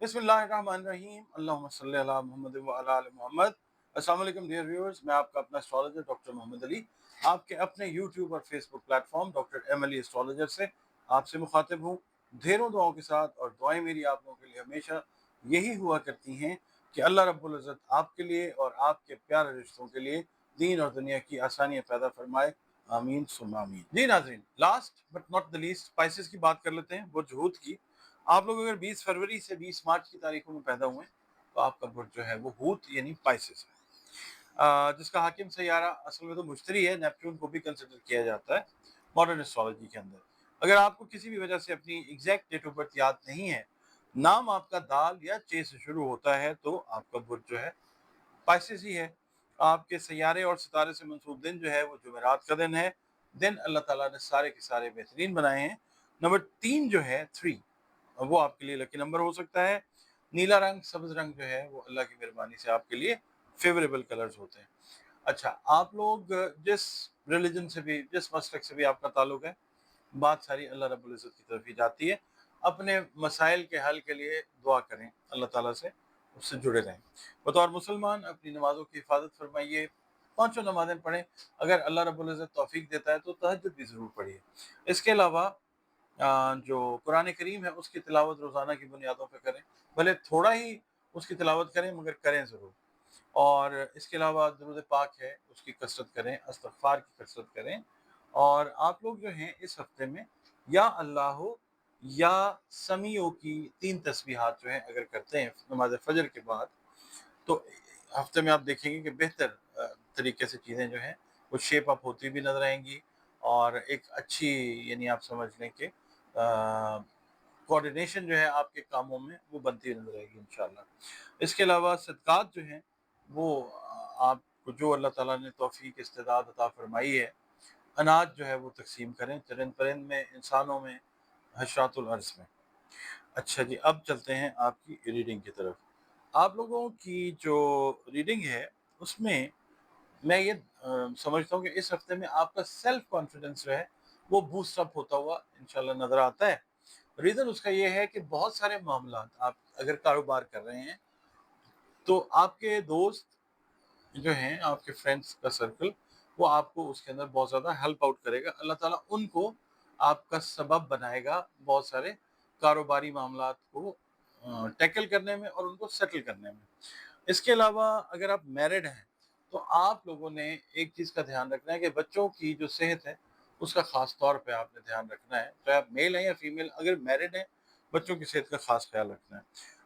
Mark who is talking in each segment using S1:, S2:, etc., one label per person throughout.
S1: बिस्मिल्लाहिर्रहमानिर्रहीम अल्लाहुम्मा सल्ली अला मुहम्मद व अला आलि मोहम्मद। अस्सलाम वालेकुम डियर व्यूअर्स, मैं आपका अपना एस्ट्रोलॉजर डॉक्टर मोहम्मद अली आपके अपने यूट्यूब और Facebook platform doctor M Ali astrologer से आपसे मुखातिब हूँ ढेरों दुआओं के साथ। और दुआएं मेरी आप लोगों के लिए हमेशा यही हुआ करती हैं कि अल्लाह रब्बुल इज़्ज़त आपके लिए और आपके प्यारे रिश्तों के लिए दीन और दुनिया की आसानियाँ पैदा फरमाए। आमीन सुम्मा आमीन। जी नाज़रीन, last but not the least spices की बात कर लेते हैं, वो जुहूद की। आप लोग अगर 20 फरवरी से 20 मार्च की तारीखों में पैदा हुए तो आपका बुर्ज जो है वो हूत यानी पाइसेस है, जिसका हाकिम सैयारा असल में तो मुश्तरी है, नेपच्यून को भी कंसिडर किया जाता है मॉडर्न एस्ट्रोलॉजी के अंदर। अगर आपको किसी भी वजह से अपनी एग्जैक्ट डेट ऑफ बर्थ याद नहीं है, नाम आपका दाल या चे से शुरू होता है, तो आपका बुर्ज जो है पाइसेस ही है। आपके सैयारे और सितारे से मंसूब दिन जो है वो जुमेरात का दिन है। दिन अल्लाह ताला ने सारे के सारे बेहतरीन बनाए हैं। नंबर 3 जो है 3, वो आपके लिए लकी नंबर हो सकता है। नीला रंग, सब्ज रंग जो है वो अल्लाह की मेहरबानी से आपके लिए फेवरेबल कलर्स होते हैं। अच्छा, आप लोग जिस रिलीजन से भी, जिस मसलक से भी आपका ताल्लुक है, बात सारी अल्लाह रब्बुल इज़्ज़त की तरफ ही जाती है। अपने मसाइल के हल के लिए दुआ करें अल्लाह ताला से, उससे जुड़े रहें। बतौर मुसलमान अपनी नमाज़ों की हिफाजत फरमाइए, पाँचों नमाज़ें पढ़ें। अगर अल्लाह रब्बुल इज़्ज़त तौफीक देता है तो तहज्जुद भी ज़रूर पढ़िए। इसके अलावा जो कुरान करीम है उसकी तिलावत रोज़ाना की बुनियादों पे करें, भले थोड़ा ही उसकी तिलावत करें मगर करें ज़रूर। और इसके अलावा दुरूद पाक है उसकी कसरत करें, इस्तग़फ़ार की कसरत करें। और आप लोग जो हैं इस हफ्ते में या अल्लाह या समीओ की 3 तस्बीहात जो हैं अगर करते हैं नमाज फजर के बाद, तो हफ्ते में आप देखेंगे कि बेहतर तरीके से चीज़ें जो हैं वो शेप अप होती भी नजर आएंगी। और एक अच्छी, यानी आप समझ लें कि कोऑर्डिनेशन जो है आपके कामों में वो बनती हुई नजर आएगी इंशाल्लाह। इसके अलावा सदक़ात जो हैं वो आपको जो अल्लाह ताला ने तौफीक इस्तेदाद अता फरमाई है, अनाज जो है वो तकसीम करें, चरिंद परिंद में, इंसानों में, हशरातुल अर्ज़ में। अच्छा जी, अब चलते हैं आपकी रीडिंग की तरफ। आप लोगों की जो रीडिंग है उसमें मैं ये समझता हूँ कि इस हफ्ते में आपका सेल्फ कॉन्फिडेंस जो है वो बूस्ट अप होता हुआ इंशाल्लाह नज़र आता है। रीज़न उसका ये है कि बहुत सारे मामलात, आप अगर कारोबार कर रहे हैं तो आपके दोस्त जो हैं, आपके फ्रेंड्स का सर्कल, वो आपको उसके अंदर बहुत ज़्यादा हेल्प आउट करेगा। अल्लाह ताला उनको आपका सबब बनाएगा बहुत सारे कारोबारी मामलात को टैकल करने में और उनको सेटल करने में। इसके अलावा अगर आप मैरिड हैं तो आप लोगों ने एक चीज़ का ध्यान रखना है कि बच्चों की जो सेहत है उसका ख़ास तौर पे आपने ध्यान रखना है, चाहे आप मेल हैं या फीमेल। अगर मैरिड हैं, बच्चों की सेहत का ख़ास ख्याल रखना है।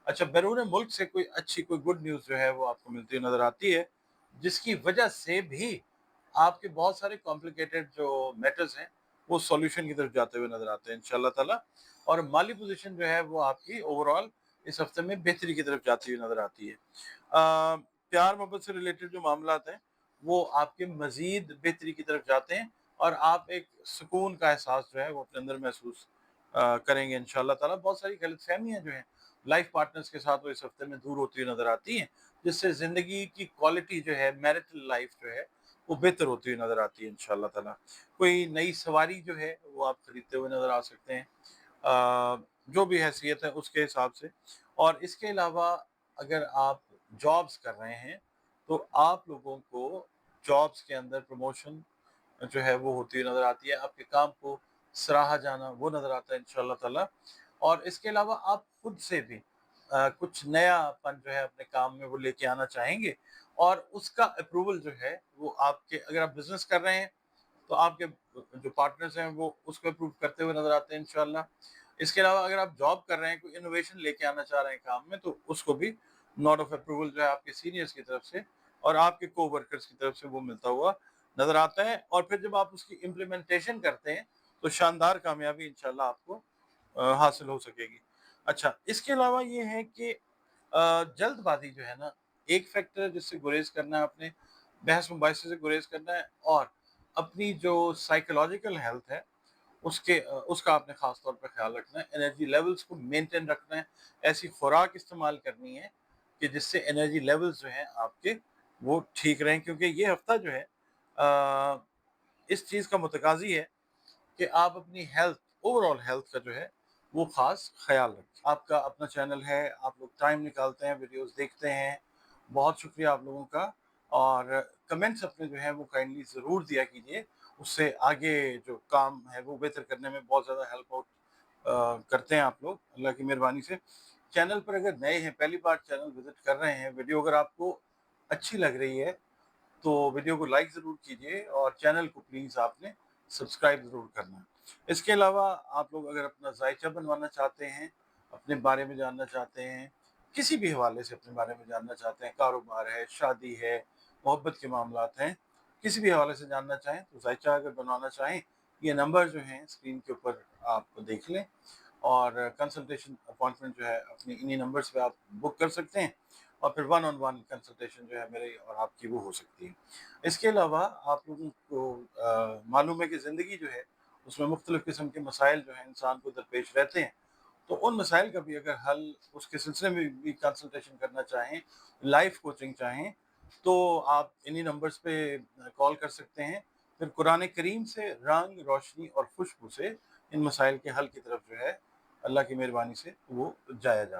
S1: अच्छा, बैरून मुल्क से कोई अच्छी, कोई गुड न्यूज़ जो है वो आपको मिलती हुई नज़र आती है, जिसकी वजह से भी आपके बहुत सारे कॉम्प्लिकेटेड जो मैटर्स हैं वो सॉल्यूशन की तरफ जाते हुए नज़र आते हैं इंशाल्लाह ताला। और माली पोजीशन जो है वो आपकी ओवरऑल इस हफ्ते में बेहतरी की तरफ जाती हुई नज़र आती है। प्यार मोहब्बत से रिलेटेड जो मामलात हैं वो आपके मज़ीद बेहतरी की तरफ जाते हैं और आप एक सुकून का एहसास जो है वो अपने अंदर महसूस करेंगे इंशाल्लाह ताला। बहुत सारी गलतफ़हमियाँ जो हैं लाइफ पार्टनर्स के साथ वो इस हफ्ते में दूर होती हुई नज़र आती हैं, जिससे ज़िंदगी की क्वालिटी जो है, मैरिटल लाइफ जो है वो बेहतर होती हुई नज़र आती है इंशाल्लाह ताला। कोई नई सवारी जो है वो आप खरीदते हुए नज़र आ सकते हैं, जो भी हैसियत है उसके हिसाब से। और इसके अलावा अगर आप जॉब्स कर रहे हैं तो आप लोगों को जॉब्स के अंदर प्रमोशन जो है वो होती हुई नज़र आती है, आपके काम को सराहा जाना वो नज़र आता है इंशाल्लाह ताला। और इसके अलावा आप खुद से भी कुछ नयापन जो है अपने काम में वो लेके आना चाहेंगे और उसका अप्रूवल जो है वो आपके, अगर आप बिज़नेस कर रहे हैं तो आपके जो पार्टनर्स हैं वो उसको अप्रूव करते हुए नज़र आते हैं इंशाल्लाह। इसके अलावा अगर आप जॉब कर रहे हैं, कोई इनोवेशन लेके आना चाह रहे हैं काम में, तो उसको भी नोट ऑफ अप्रूवल जो है आपके सीनियर्स की तरफ से और आपके कोवर्कर्स की तरफ से वो मिलता हुआ नज़र आता है। और फिर जब आप उसकी इम्प्लीमेंटेशन करते हैं तो शानदार कामयाबी इंशाल्लाह आपको हासिल हो सकेगी। अच्छा, इसके अलावा ये है कि जल्दबाज़ी जो है ना, एक फैक्टर है जिससे गुरेज करना है आपने, बहस मुबाहिसे से गुरेज करना है। और अपनी जो साइकोलॉजिकल हेल्थ है उसका आपने ख़ास तौर पे ख़्याल रखना है, एनर्जी लेवल्स को मेंटेन रखना है, ऐसी खुराक इस्तेमाल करनी है कि जिससे एनर्जी लेवल्स जो हैं आपके वो ठीक रहें। क्योंकि ये हफ़्ता जो है इस चीज़ का मुतकाज़ी है कि आप अपनी हेल्थ, ओवरऑल हेल्थ का जो है وہ خاص خیال رکھیں۔ آپ کا اپنا چینل ہے، آپ لوگ ٹائم نکالتے ہیں، ویڈیوز دیکھتے ہیں، بہت شکریہ آپ لوگوں کا، اور کمنٹس اپنے جو ہیں وہ کائنڈلی ضرور دیا کیجیے، اس سے آگے جو کام ہے وہ بہتر کرنے میں بہت زیادہ ہیلپ آؤٹ کرتے ہیں آپ لوگ، اللہ کی مہربانی سے۔ چینل پر اگر نئے ہیں، پہلی بار چینل وزٹ کر رہے ہیں، ویڈیو اگر آپ کو اچھی لگ رہی ہے تو ویڈیو کو لائک ضرور کیجیے، اور چینل کو پلیز آپ نے سبسکرائب ضرور کرنا ہے۔ اس کے علاوہ آپ لوگ اگر اپنا ذائچہ بنوانا چاہتے ہیں، اپنے بارے میں جاننا چاہتے ہیں، کسی بھی حوالے سے اپنے بارے میں جاننا چاہتے ہیں، کاروبار ہے، شادی ہے، محبت کے معاملات ہیں، کسی بھی حوالے سے جاننا چاہیں تو ذائچہ اگر بنوانا چاہیں، یہ نمبر جو ہیں اسکرین کے اوپر آپ دیکھ لیں، اور کنسلٹیشن اپوائنٹمنٹ جو ہے اپنی انہی نمبرز پہ آپ بک کر سکتے ہیں، اور پھر 1-on-1 کنسلٹیشن جو ہے میرے اور آپ کی وہ ہو سکتی ہے۔ اس کے علاوہ آپ لوگوں کو معلوم ہے کہ زندگی جو ہے اس میں مختلف قسم کے مسائل جو ہیں انسان کو درپیش رہتے ہیں، تو ان مسائل کا بھی اگر حل اس کے سلسلے میں بھی کنسلٹیشن کرنا چاہیں، لائف کوچنگ چاہیں، تو آپ انہی نمبرز پہ کال کر سکتے ہیں، پھر قرآن کریم سے رنگ، روشنی اور خوشبو سے ان مسائل کے حل کی طرف جو ہے اللہ کی مہربانی سے وہ جایا جا سکتا ہے۔